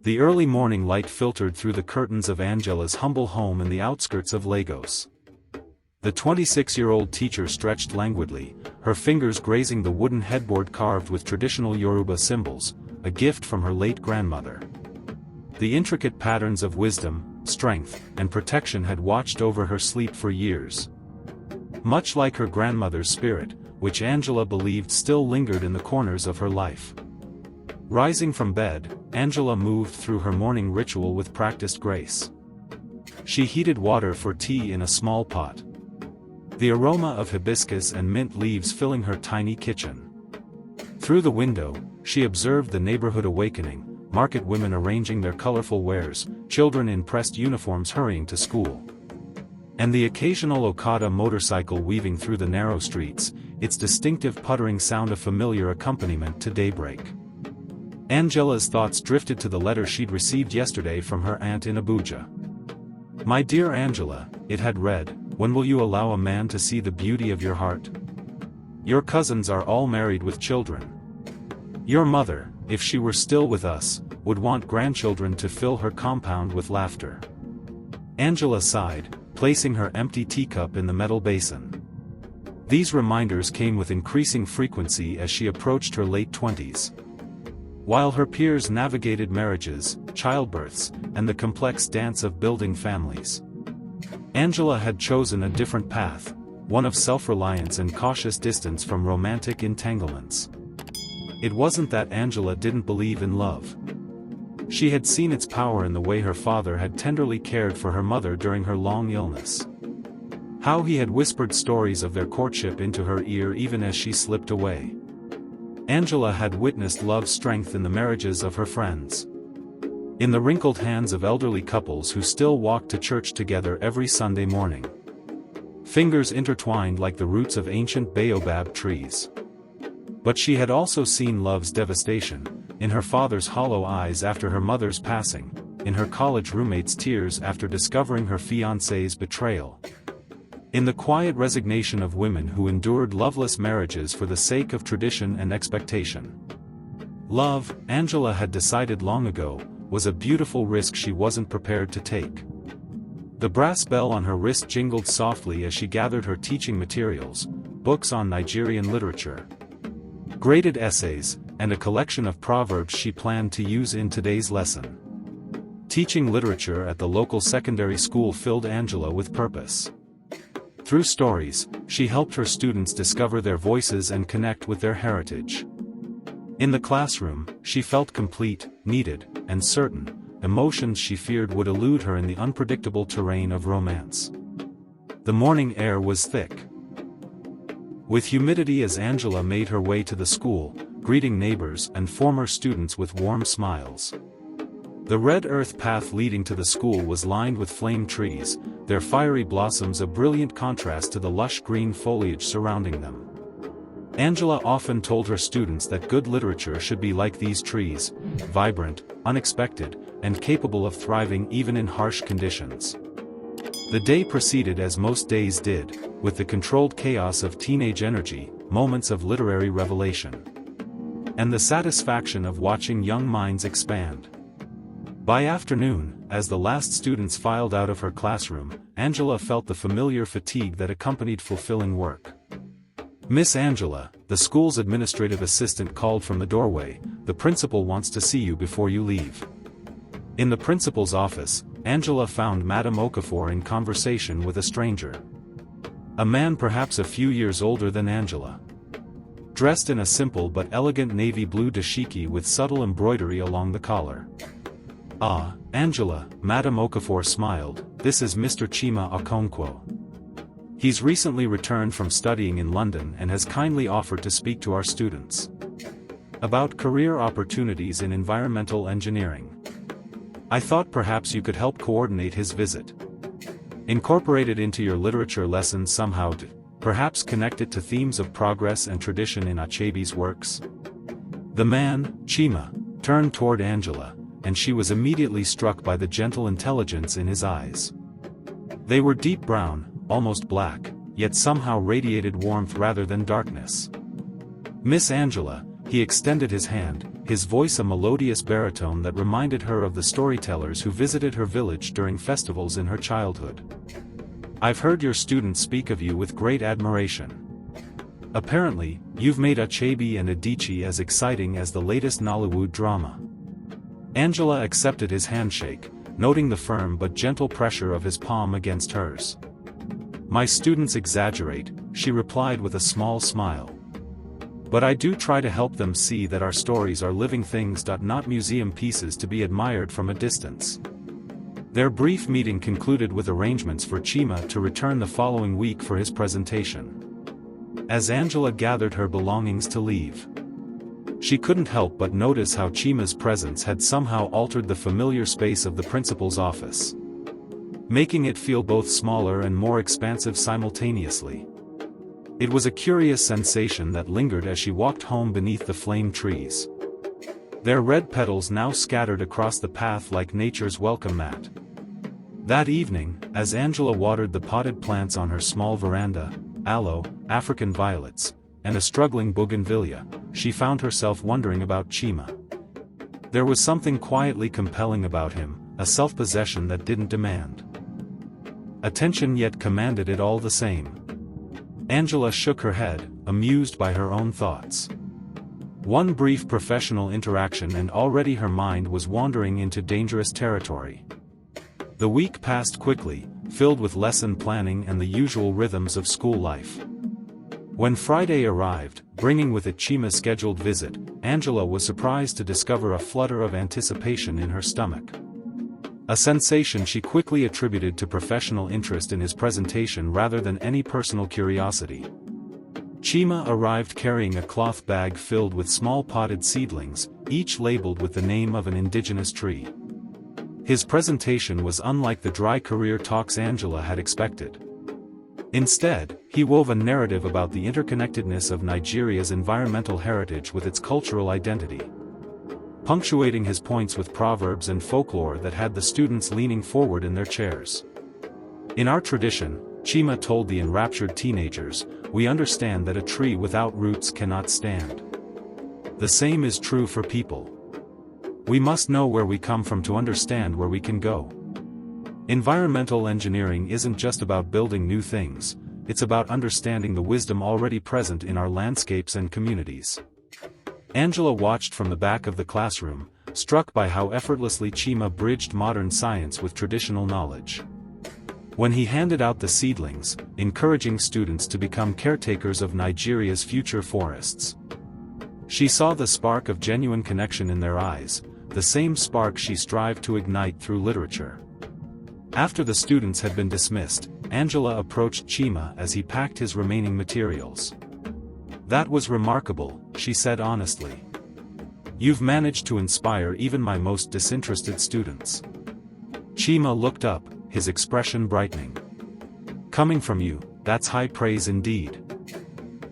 The early morning light filtered through the curtains of Angela's humble home in the outskirts of Lagos. The 26-year-old teacher stretched languidly, her fingers grazing the wooden headboard carved with traditional Yoruba symbols, a gift from her late grandmother. The intricate patterns of wisdom, strength, and protection had watched over her sleep for years. Much like her grandmother's spirit, which Angela believed still lingered in the corners of her life. Rising from bed, Angela moved through her morning ritual with practiced grace. She heated water for tea in a small pot, the aroma of hibiscus and mint leaves filling her tiny kitchen. Through the window, she observed the neighborhood awakening, market women arranging their colorful wares, children in pressed uniforms hurrying to school. And the occasional Okada motorcycle weaving through the narrow streets, its distinctive puttering sound a familiar accompaniment to daybreak. Angela's thoughts drifted to the letter she'd received yesterday from her aunt in Abuja. "My dear Angela," it had read, "when will you allow a man to see the beauty of your heart? Your cousins are all married with children. Your mother, if she were still with us, would want grandchildren to fill her compound with laughter." Angela sighed, placing her empty teacup in the metal basin. These reminders came with increasing frequency as she approached her late 20s. While her peers navigated marriages, childbirths, and the complex dance of building families, Angela had chosen a different path, one of self-reliance and cautious distance from romantic entanglements. It wasn't that Angela didn't believe in love. She had seen its power in the way her father had tenderly cared for her mother during her long illness. How he had whispered stories of their courtship into her ear even as she slipped away. Angela had witnessed love's strength in the marriages of her friends. In the wrinkled hands of elderly couples who still walked to church together every Sunday morning. Fingers intertwined like the roots of ancient baobab trees. But she had also seen love's devastation, in her father's hollow eyes after her mother's passing, in her college roommate's tears after discovering her fiancé's betrayal. In the quiet resignation of women who endured loveless marriages for the sake of tradition and expectation. Love, Angela had decided long ago, was a beautiful risk she wasn't prepared to take. The brass bell on her wrist jingled softly as she gathered her teaching materials, books on Nigerian literature, graded essays, and a collection of proverbs she planned to use in today's lesson. Teaching literature at the local secondary school filled Angela with purpose. Through stories, she helped her students discover their voices and connect with their heritage. In the classroom, she felt complete, needed, and certain, emotions she feared would elude her in the unpredictable terrain of romance. The morning air was thick with humidity as Angela made her way to the school, greeting neighbors and former students with warm smiles. The red earth path leading to the school was lined with flame trees, their fiery blossoms a brilliant contrast to the lush green foliage surrounding them. Angela often told her students that good literature should be like these trees, vibrant, unexpected, and capable of thriving even in harsh conditions. The day proceeded as most days did, with the controlled chaos of teenage energy, moments of literary revelation, and the satisfaction of watching young minds expand. By afternoon, as the last students filed out of her classroom, Angela felt the familiar fatigue that accompanied fulfilling work. "Miss Angela," the school's administrative assistant called from the doorway, "the principal wants to see you before you leave." In the principal's office, Angela found Madame Okafor in conversation with a stranger. A man perhaps a few years older than Angela. Dressed in a simple but elegant navy blue dashiki with subtle embroidery along the collar. "Ah, Angela," Madame Okafor smiled, "this is Mr. Chima Okonkwo. He's recently returned from studying in London and has kindly offered to speak to our students about career opportunities in environmental engineering. I thought perhaps you could help coordinate his visit. Incorporate it into your literature lessons somehow to, perhaps connect it to themes of progress and tradition in Achebe's works." The man, Chima, turned toward Angela, and she was immediately struck by the gentle intelligence in his eyes. They were deep brown, almost black, yet somehow radiated warmth rather than darkness. "Miss Angela, he extended his hand, his voice a melodious baritone that reminded her of the storytellers who visited her village during festivals in her childhood. "I've heard your students speak of you with great admiration. Apparently, you've made Achebe and Adichie as exciting as the latest Nollywood drama." Angela accepted his handshake, noting the firm but gentle pressure of his palm against hers. "My students exaggerate," she replied with a small smile. "But I do try to help them see that our stories are living things, not museum pieces to be admired from a distance." Their brief meeting concluded with arrangements for Chima to return the following week for his presentation. As Angela gathered her belongings to leave, she couldn't help but notice how Chima's presence had somehow altered the familiar space of the principal's office, making it feel both smaller and more expansive simultaneously. It was a curious sensation that lingered as she walked home beneath the flame trees, their red petals now scattered across the path like nature's welcome mat. That evening, as Angela watered the potted plants on her small veranda, aloe, African violets, and a struggling bougainvillea, she found herself wondering about Chima. There was something quietly compelling about him, a self-possession that didn't demand attention yet commanded it all the same. Angela shook her head, amused by her own thoughts. One brief professional interaction and already her mind was wandering into dangerous territory. The week passed quickly, filled with lesson planning and the usual rhythms of school life. When Friday arrived, bringing with it Chima's scheduled visit, Angela was surprised to discover a flutter of anticipation in her stomach. A sensation she quickly attributed to professional interest in his presentation rather than any personal curiosity. Chima arrived carrying a cloth bag filled with small potted seedlings, each labeled with the name of an indigenous tree. His presentation was unlike the dry career talks Angela had expected. Instead, he wove a narrative about the interconnectedness of Nigeria's environmental heritage with its cultural identity, punctuating his points with proverbs and folklore that had the students leaning forward in their chairs. "In our tradition," Chima told the enraptured teenagers, "we understand that a tree without roots cannot stand. The same is true for people. We must know where we come from to understand where we can go. Environmental engineering isn't just about building new things, it's about understanding the wisdom already present in our landscapes and communities." Angela watched from the back of the classroom, struck by how effortlessly Chima bridged modern science with traditional knowledge. When he handed out the seedlings, encouraging students to become caretakers of Nigeria's future forests, she saw the spark of genuine connection in their eyes, the same spark she strived to ignite through literature. After the students had been dismissed, Angela approached Chima as he packed his remaining materials. "That was remarkable," she said honestly. "You've managed to inspire even my most disinterested students." Chima looked up, his expression brightening. "Coming from you, that's high praise indeed.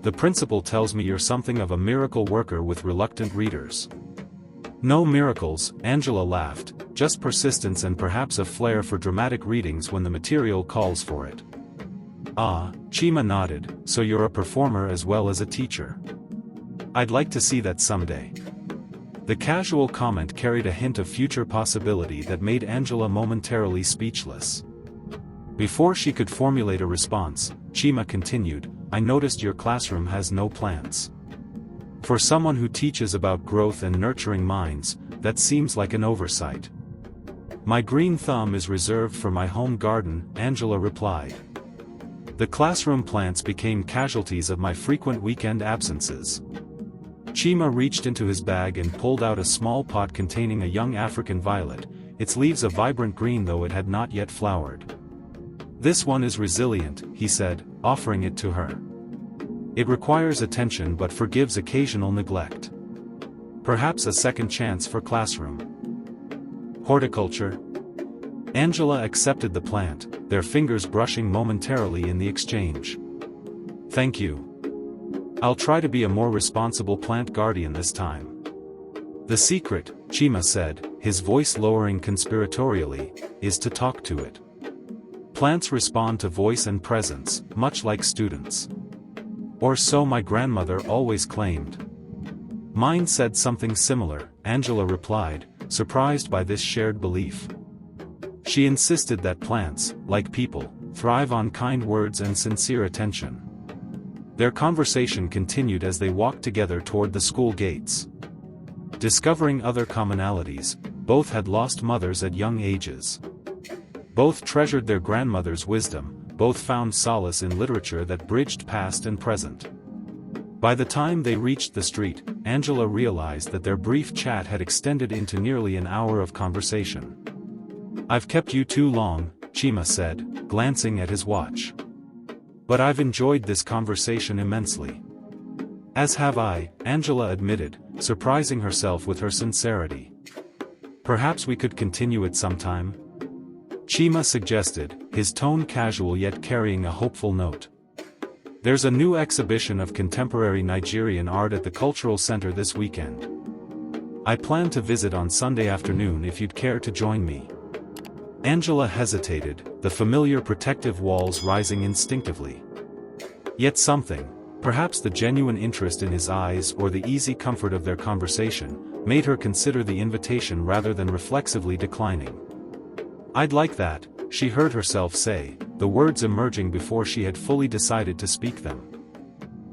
The principal tells me you're something of a miracle worker with reluctant readers." "No miracles," Angela laughed, "just persistence and perhaps a flair for dramatic readings when the material calls for it." "Ah," Chima nodded, "so you're a performer as well as a teacher. I'd like to see that someday." The casual comment carried a hint of future possibility that made Angela momentarily speechless. Before she could formulate a response, Chima continued, "I noticed your classroom has no plants. For someone who teaches about growth and nurturing minds, that seems like an oversight." "My green thumb is reserved for my home garden," Angela replied. "The classroom plants became casualties of my frequent weekend absences." Chima reached into his bag and pulled out a small pot containing a young African violet, its leaves a vibrant green though it had not yet flowered. "This one is resilient," he said, offering it to her. "It requires attention but forgives occasional neglect. Perhaps a second chance for classroom horticulture." Angela accepted the plant, their fingers brushing momentarily in the exchange. "Thank you. I'll try to be a more responsible plant guardian this time." "The secret," Chima said, his voice lowering conspiratorially, "is to talk to it. Plants respond to voice and presence, much like students. Or so my grandmother always claimed." Mine said something similar, Angela replied, surprised by this shared belief. She insisted that plants, like people, thrive on kind words and sincere attention. Their conversation continued as they walked together toward the school gates. Discovering other commonalities, both had lost mothers at young ages. Both treasured their grandmother's wisdom, both found solace in literature that bridged past and present. By the time they reached the street, Angela realized that their brief chat had extended into nearly an hour of conversation. "I've kept you too long," Chima said, glancing at his watch. "But I've enjoyed this conversation immensely." "As have I," Angela admitted, surprising herself with her sincerity. "Perhaps we could continue it sometime?" Chima suggested, his tone casual yet carrying a hopeful note. "There's a new exhibition of contemporary Nigerian art at the Cultural Center this weekend. I plan to visit on Sunday afternoon if you'd care to join me." Angela hesitated, the familiar protective walls rising instinctively. Yet something, perhaps the genuine interest in his eyes or the easy comfort of their conversation, made her consider the invitation rather than reflexively declining. "I'd like that," she heard herself say, the words emerging before she had fully decided to speak them.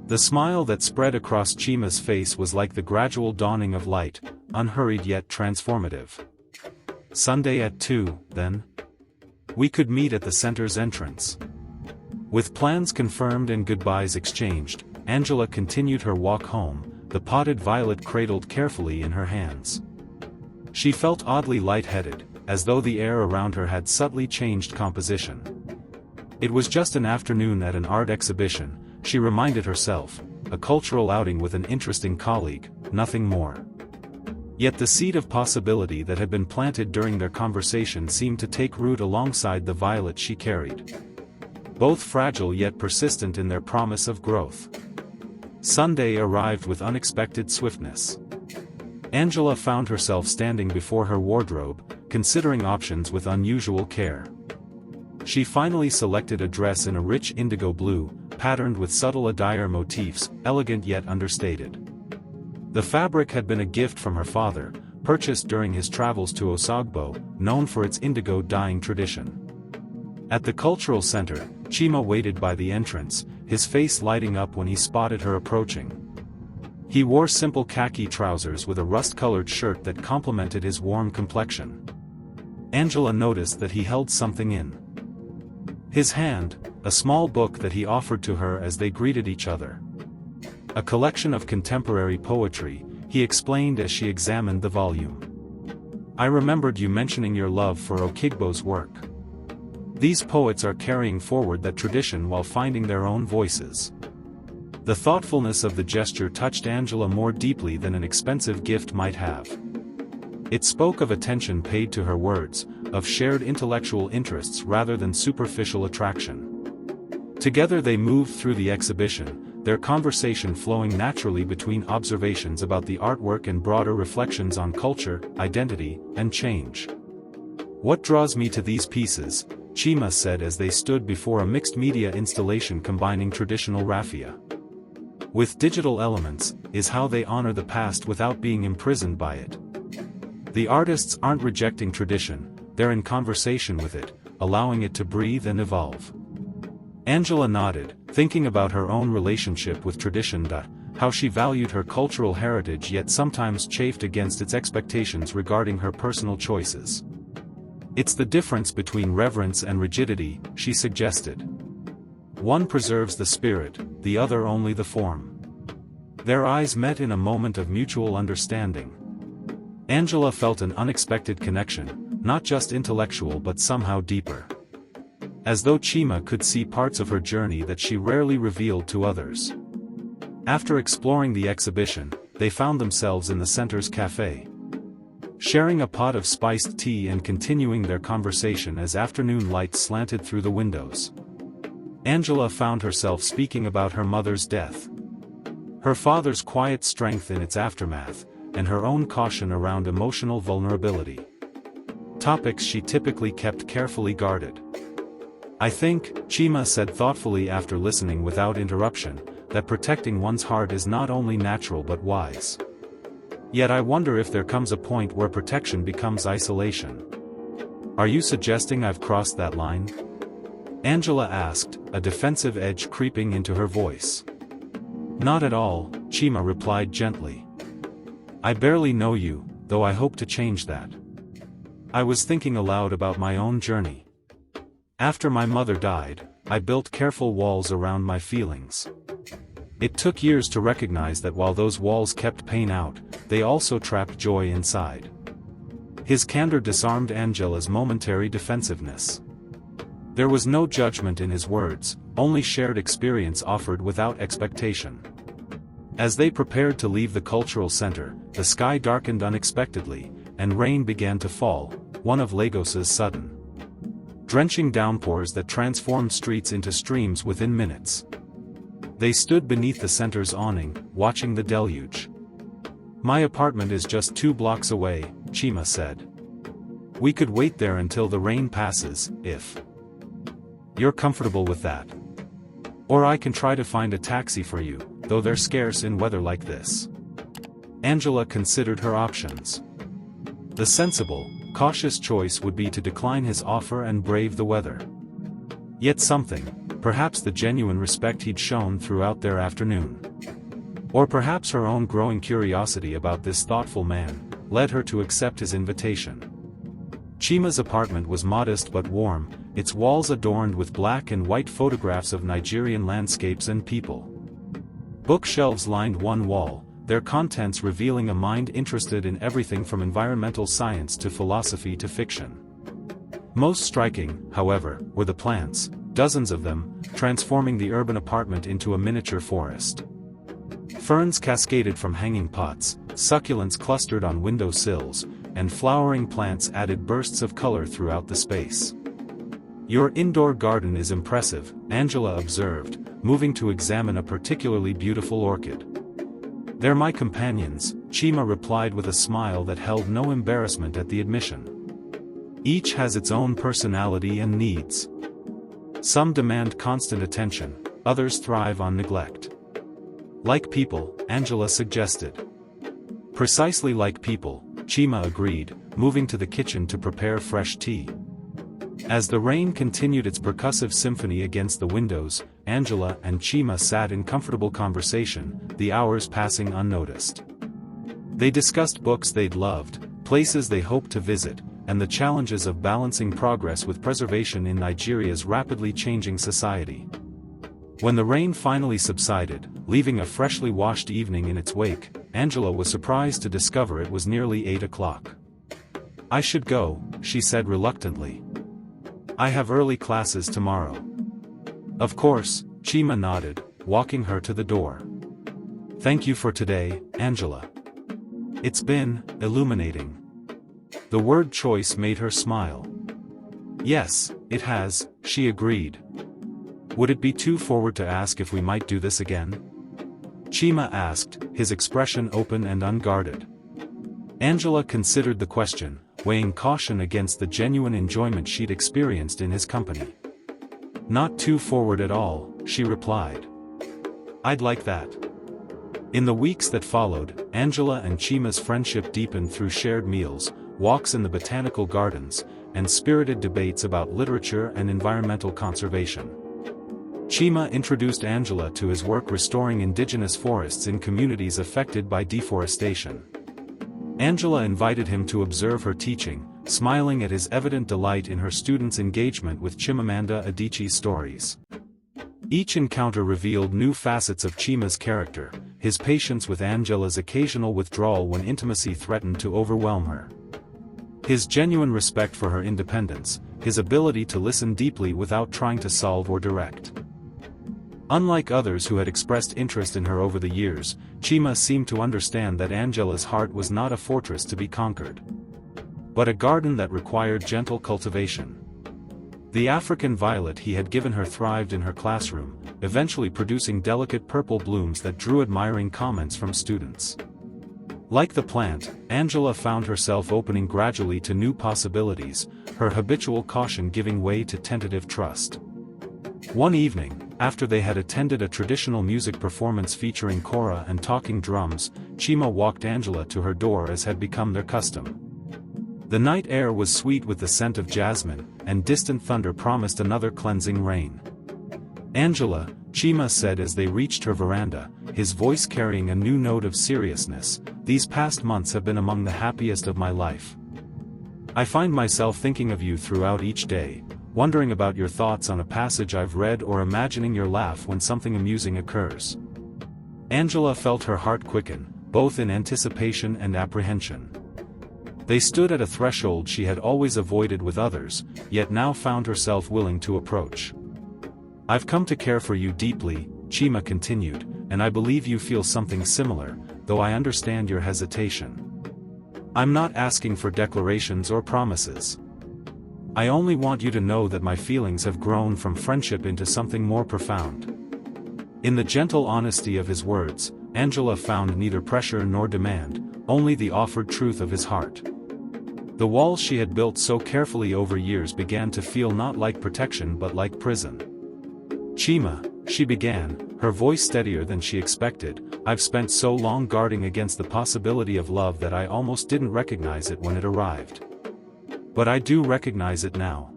The smile that spread across Chima's face was like the gradual dawning of light, unhurried yet transformative. "Sunday at 2, then? We could meet at the center's entrance." With plans confirmed and goodbyes exchanged, Angela continued her walk home, the potted violet cradled carefully in her hands. She felt oddly lightheaded, as though the air around her had subtly changed composition. It was just an afternoon at an art exhibition, she reminded herself, a cultural outing with an interesting colleague, nothing more. Yet the seed of possibility that had been planted during their conversation seemed to take root alongside the violet she carried. Both fragile yet persistent in their promise of growth. Sunday arrived with unexpected swiftness. Angela found herself standing before her wardrobe, considering options with unusual care. She finally selected a dress in a rich indigo blue, patterned with subtle Adair motifs, elegant yet understated. The fabric had been a gift from her father, purchased during his travels to Osogbo, known for its indigo dyeing tradition. At the cultural center, Chima waited by the entrance, his face lighting up when he spotted her approaching. He wore simple khaki trousers with a rust-colored shirt that complemented his warm complexion. Angela noticed that he held something in his hand, a small book that he offered to her as they greeted each other. "A collection of contemporary poetry," he explained as she examined the volume. "I remembered you mentioning your love for Okigbo's work. These poets are carrying forward that tradition while finding their own voices." The thoughtfulness of the gesture touched Angela more deeply than an expensive gift might have. It spoke of attention paid to her words, of shared intellectual interests rather than superficial attraction. Together they moved through the exhibition, their conversation flowing naturally between observations about the artwork and broader reflections on culture, identity, and change. "What draws me to these pieces," Chima said as they stood before a mixed-media installation combining traditional raffia with digital elements, "is how they honor the past without being imprisoned by it. The artists aren't rejecting tradition, they're in conversation with it, allowing it to breathe and evolve." Angela nodded, thinking about her own relationship with tradition, how she valued her cultural heritage yet sometimes chafed against its expectations regarding her personal choices. "It's the difference between reverence and rigidity," she suggested. "One preserves the spirit, the other only the form." Their eyes met in a moment of mutual understanding. Angela felt an unexpected connection, not just intellectual but somehow deeper. As though Chima could see parts of her journey that she rarely revealed to others. After exploring the exhibition, they found themselves in the center's cafe, sharing a pot of spiced tea and continuing their conversation as afternoon light slanted through the windows. Angela found herself speaking about her mother's death, her father's quiet strength in its aftermath, and her own caution around emotional vulnerability. Topics she typically kept carefully guarded. "I think," Chima said thoughtfully after listening without interruption, "that protecting one's heart is not only natural but wise. Yet I wonder if there comes a point where protection becomes isolation. Are you suggesting I've crossed that line? Angela asked, a defensive edge creeping into her voice. Not at all, Chima replied gently. I barely know you, though I hope to change that. I was thinking aloud about my own journey. After my mother died, I built careful walls around my feelings. It took years to recognize that while those walls kept pain out, they also trapped joy inside. His candor disarmed Angela's momentary defensiveness. There was no judgment in his words, only shared experience offered without expectation. As they prepared to leave the cultural center, the sky darkened unexpectedly, and rain began to fall, one of Lagos's sudden, drenching downpours that transformed streets into streams within minutes. They stood beneath the center's awning, watching the deluge. My apartment is just 2 blocks away, Chima said. We could wait there until the rain passes, if you're comfortable with that. Or I can try to find a taxi for you, though they're scarce in weather like this. Angela considered her options. The sensible, cautious choice would be to decline his offer and brave the weather. Yet something, perhaps the genuine respect he'd shown throughout their afternoon, or perhaps her own growing curiosity about this thoughtful man, led her to accept his invitation. Chima's apartment was modest but warm, its walls adorned with black and white photographs of Nigerian landscapes and people. Bookshelves lined one wall, their contents revealing a mind interested in everything from environmental science to philosophy to fiction. Most striking, however, were the plants, dozens of them, transforming the urban apartment into a miniature forest. Ferns cascaded from hanging pots, succulents clustered on window sills, and flowering plants added bursts of color throughout the space. Your indoor garden is impressive, Angela observed, moving to examine a particularly beautiful orchid. They're my companions, Chima replied with a smile that held no embarrassment at the admission. Each has its own personality and needs. Some demand constant attention, others thrive on neglect. Like people, Angela suggested. Precisely like people, Chima agreed, moving to the kitchen to prepare fresh tea. As the rain continued its percussive symphony against the windows, Angela and Chima sat in comfortable conversation, the hours passing unnoticed. They discussed books they'd loved, places they hoped to visit, and the challenges of balancing progress with preservation in Nigeria's rapidly changing society. When the rain finally subsided, leaving a freshly washed evening in its wake, Angela was surprised to discover it was nearly 8 o'clock. I should go, she said reluctantly. I have early classes tomorrow. Of course, Chima nodded, walking her to the door. Thank you for today, Angela. It's been illuminating. The word choice made her smile. Yes, it has, she agreed. Would it be too forward to ask if we might do this again? Chima asked, his expression open and unguarded. Angela considered the question, weighing caution against the genuine enjoyment she'd experienced in his company. Not too forward at all, she replied. I'd like that. In the weeks that followed, Angela and Chima's friendship deepened through shared meals, walks in the botanical gardens, and spirited debates about literature and environmental conservation. Chima introduced Angela to his work restoring indigenous forests in communities affected by deforestation. Angela invited him to observe her teaching, smiling at his evident delight in her students' engagement with Chimamanda Adichie's stories. Each encounter revealed new facets of Chima's character, his patience with Angela's occasional withdrawal when intimacy threatened to overwhelm her. His genuine respect for her independence, his ability to listen deeply without trying to solve or direct. Unlike others who had expressed interest in her over the years, Chima seemed to understand that Angela's heart was not a fortress to be conquered, but a garden that required gentle cultivation. The African violet he had given her thrived in her classroom, eventually producing delicate purple blooms that drew admiring comments from students. Like the plant, Angela found herself opening gradually to new possibilities, her habitual caution giving way to tentative trust. One evening, After they had attended a traditional music performance featuring kora and talking drums, Chima walked Angela to her door as had become their custom. The night air was sweet with the scent of jasmine, and distant thunder promised another cleansing rain. "Angela," Chima said as they reached her veranda, his voice carrying a new note of seriousness, "these past months have been among the happiest of my life. I find myself thinking of you throughout each day, wondering about your thoughts on a passage I've read or imagining your laugh when something amusing occurs." Angela felt her heart quicken, both in anticipation and apprehension. They stood at a threshold she had always avoided with others, yet now found herself willing to approach. "I've come to care for you deeply," Chima continued, "and I believe you feel something similar, though I understand your hesitation. I'm not asking for declarations or promises. I only want you to know that my feelings have grown from friendship into something more profound." In the gentle honesty of his words, Angela found neither pressure nor demand, only the offered truth of his heart. The walls she had built so carefully over years began to feel not like protection but like prison. "Chima," she began, her voice steadier than she expected, "I've spent so long guarding against the possibility of love that I almost didn't recognize it when it arrived. But I do recognize it now."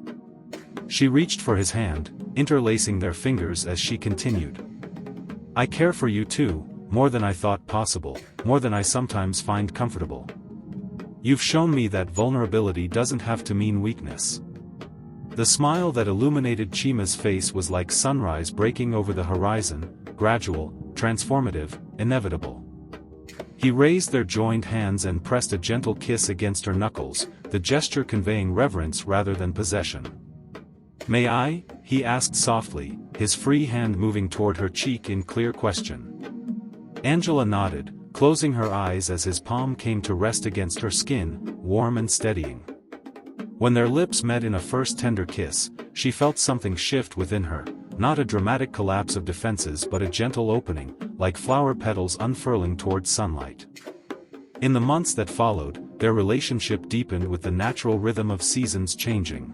She reached for his hand, interlacing their fingers as she continued. "I care for you too, more than I thought possible, more than I sometimes find comfortable. You've shown me that vulnerability doesn't have to mean weakness." The smile that illuminated Chima's face was like sunrise breaking over the horizon, gradual, transformative, inevitable. He raised their joined hands and pressed a gentle kiss against her knuckles, the gesture conveying reverence rather than possession. "May I?" he asked softly, his free hand moving toward her cheek in clear question. Angela nodded, closing her eyes as his palm came to rest against her skin, warm and steadying. When their lips met in a first tender kiss, she felt something shift within her, not a dramatic collapse of defenses but a gentle opening, like flower petals unfurling towards sunlight. In the months that followed, their relationship deepened with the natural rhythm of seasons changing.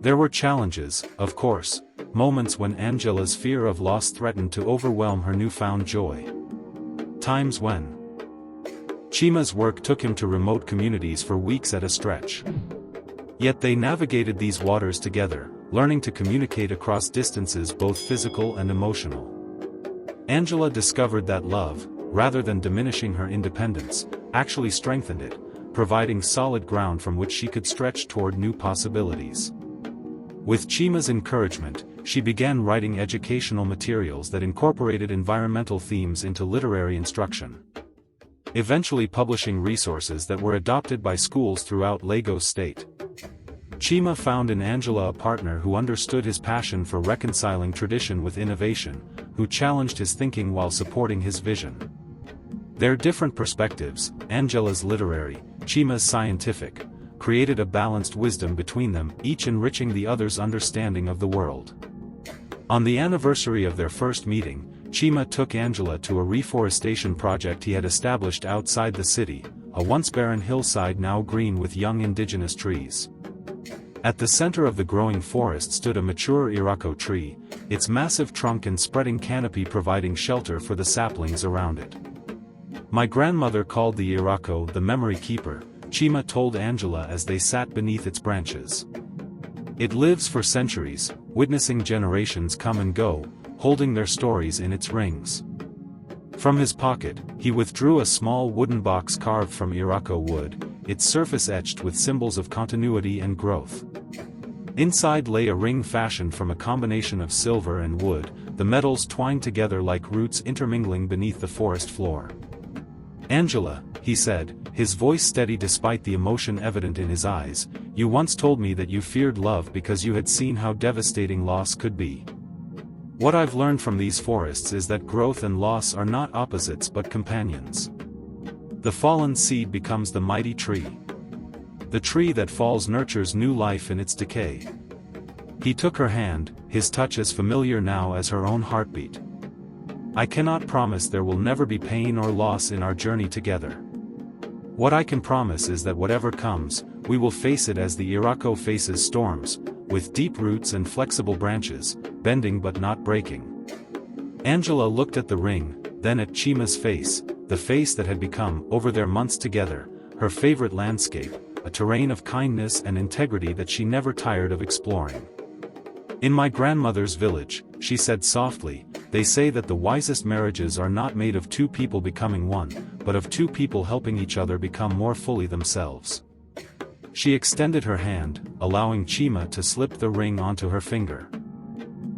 There were challenges, of course, moments when Angela's fear of loss threatened to overwhelm her newfound joy. Times when Chima's work took him to remote communities for weeks at a stretch. Yet they navigated these waters together, learning to communicate across distances both physical and emotional. Angela discovered that love, rather than diminishing her independence, actually strengthened it, providing solid ground from which she could stretch toward new possibilities. With Chima's encouragement, she began writing educational materials that incorporated environmental themes into literary instruction, eventually publishing resources that were adopted by schools throughout Lagos State. Chima found in Angela a partner who understood his passion for reconciling tradition with innovation, who challenged his thinking while supporting his vision. Their different perspectives, Angela's literary, Chima's scientific, created a balanced wisdom between them, each enriching the other's understanding of the world. On the anniversary of their first meeting, Chima took Angela to a reforestation project he had established outside the city, a once barren hillside now green with young indigenous trees. At the center of the growing forest stood a mature Irako tree, its massive trunk and spreading canopy providing shelter for the saplings around it. "My grandmother called the Irako the memory keeper," Chima told Angela as they sat beneath its branches. "It lives for centuries, witnessing generations come and go, holding their stories in its rings." From his pocket, he withdrew a small wooden box carved from Irako wood, its surface etched with symbols of continuity and growth. Inside lay a ring fashioned from a combination of silver and wood, the metals twined together like roots intermingling beneath the forest floor. "Angela," he said, his voice steady despite the emotion evident in his eyes, "you once told me that you feared love because you had seen how devastating loss could be. What I've learned from these forests is that growth and loss are not opposites but companions. The fallen seed becomes the mighty tree. The tree that falls nurtures new life in its decay." He took her hand, his touch as familiar now as her own heartbeat. "I cannot promise there will never be pain or loss in our journey together. What I can promise is that whatever comes, we will face it as the Irako faces storms, with deep roots and flexible branches, bending but not breaking. Angela looked at the ring, then at Chima's face, the face that had become, over their months together, her favorite landscape, a terrain of kindness and integrity that she never tired of exploring. "In my grandmother's village," she said softly, "they say that the wisest marriages are not made of two people becoming one, but of two people helping each other become more fully themselves." She extended her hand, allowing Chima to slip the ring onto her finger.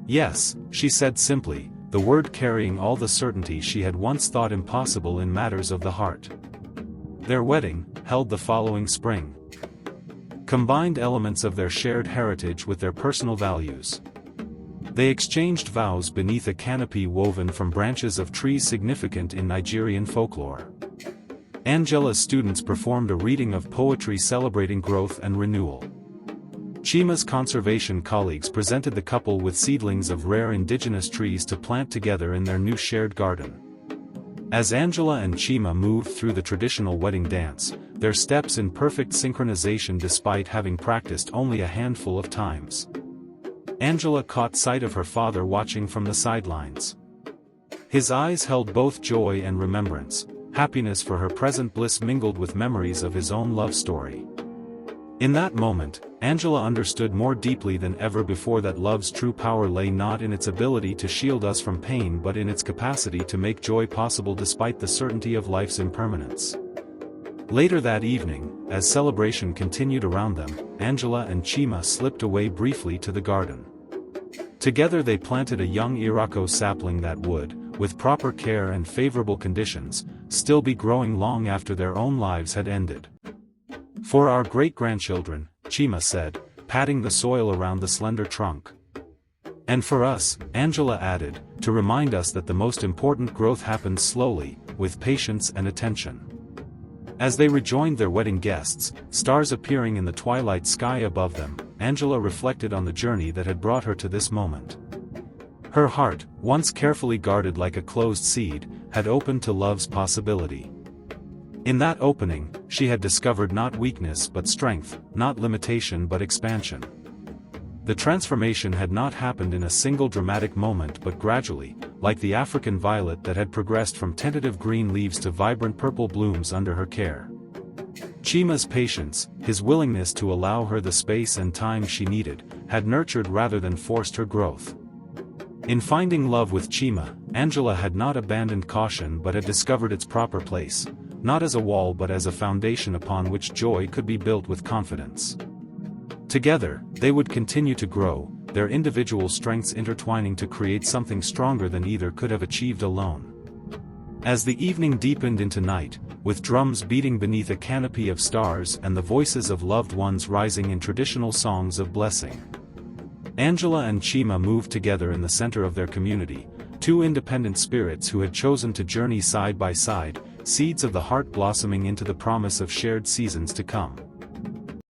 "Yes," she said simply, the word carrying all the certainty she had once thought impossible in matters of the heart. Their wedding, held the following spring, combined elements of their shared heritage with their personal values. They exchanged vows beneath a canopy woven from branches of trees significant in Nigerian folklore. Angela's students performed a reading of poetry celebrating growth and renewal. Chima's conservation colleagues presented the couple with seedlings of rare indigenous trees to plant together in their new shared garden. As Angela and Chima moved through the traditional wedding dance, their steps in perfect synchronization despite having practiced only a handful of times. Angela caught sight of her father watching from the sidelines. His eyes held both joy and remembrance, happiness for her present bliss mingled with memories of his own love story. In that moment, Angela understood more deeply than ever before that love's true power lay not in its ability to shield us from pain but in its capacity to make joy possible despite the certainty of life's impermanence. Later that evening, as celebration continued around them, Angela and Chima slipped away briefly to the garden. Together they planted a young Irako sapling that would, with proper care and favorable conditions, still be growing long after their own lives had ended. "For our great-grandchildren," Chima said, patting the soil around the slender trunk. "And for us," Angela added, "to remind us that the most important growth happens slowly, with patience and attention." As they rejoined their wedding guests, stars appearing in the twilight sky above them, Angela reflected on the journey that had brought her to this moment. Her heart, once carefully guarded like a closed seed, had opened to love's possibility. In that opening, she had discovered not weakness but strength, not limitation but expansion. The transformation had not happened in a single dramatic moment but gradually, like the African violet that had progressed from tentative green leaves to vibrant purple blooms under her care. Chima's patience, his willingness to allow her the space and time she needed, had nurtured rather than forced her growth. In finding love with Chima, Angela had not abandoned caution but had discovered its proper place, not as a wall but as a foundation upon which joy could be built with confidence. Together, they would continue to grow, their individual strengths intertwining to create something stronger than either could have achieved alone. As the evening deepened into night, with drums beating beneath a canopy of stars and the voices of loved ones rising in traditional songs of blessing, Angela and Chima moved together in the center of their community, two independent spirits who had chosen to journey side by side, seeds of the heart blossoming into the promise of shared seasons to come.